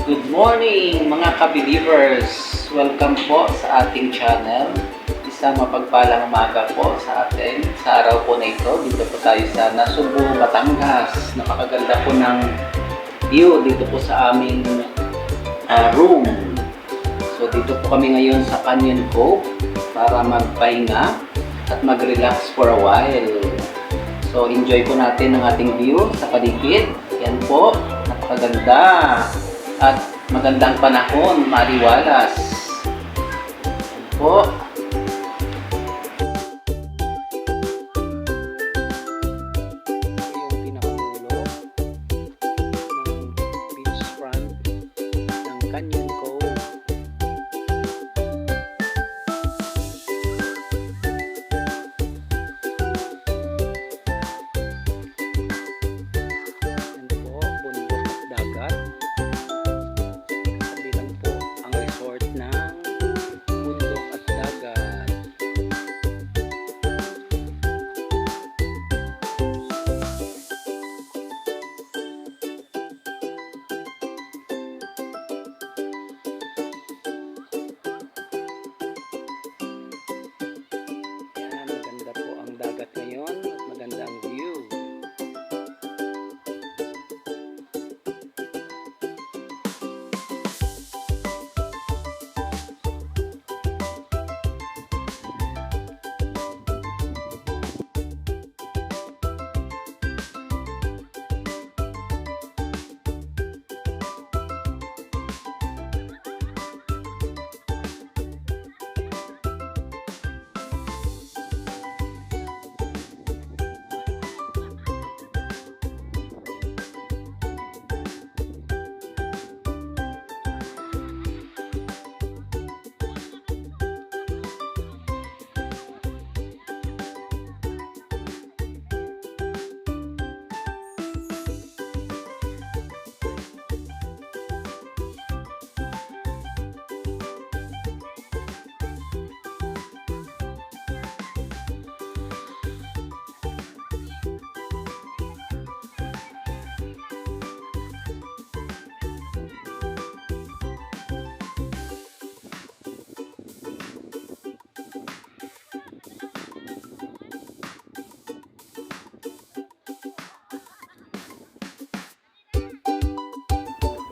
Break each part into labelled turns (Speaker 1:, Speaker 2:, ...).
Speaker 1: Good morning mga ka-believers! Welcome po sa ating channel. Isang mapagpalang umaga po sa atin. Sa araw po na ito, dito po tayo sa Nasugbu, Batangas. Napakaganda po ng view dito po sa aming room. So dito po kami ngayon sa Canyon Cove para magpahinga at mag-relax for a while. So enjoy po natin ang ating view sa paligid. Yan po, napakaganda. At magandang panahon, maliwalas. Po. Yung pinakadulo ng beachfront ng Canyon Cove. Yan po, bundok at dagat. Maganda po ang dagat ngayon at maganda ang view.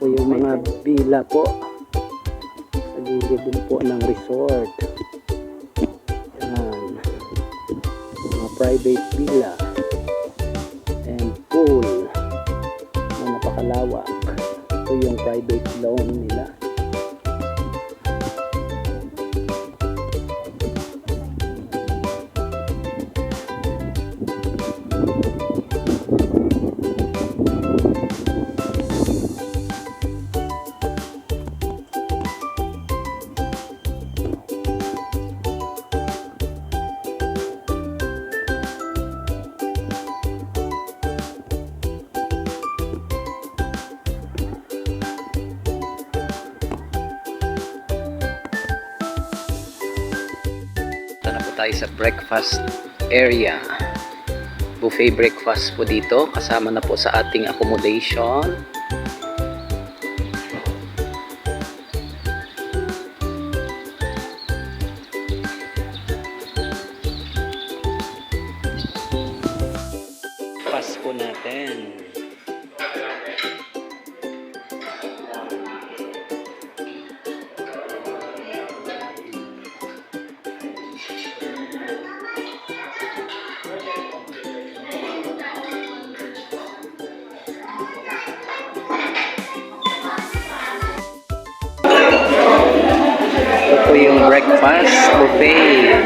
Speaker 1: Po yung mga villa po sa gilid din po ng resort. Yan. Mga private villa and pool na napakalawak. Ito yung private lawn nila. Tayo sa breakfast area. Buffet breakfast po dito, kasama na po sa ating accommodation. Breakfast po natin. Ito yung breakfast buffet.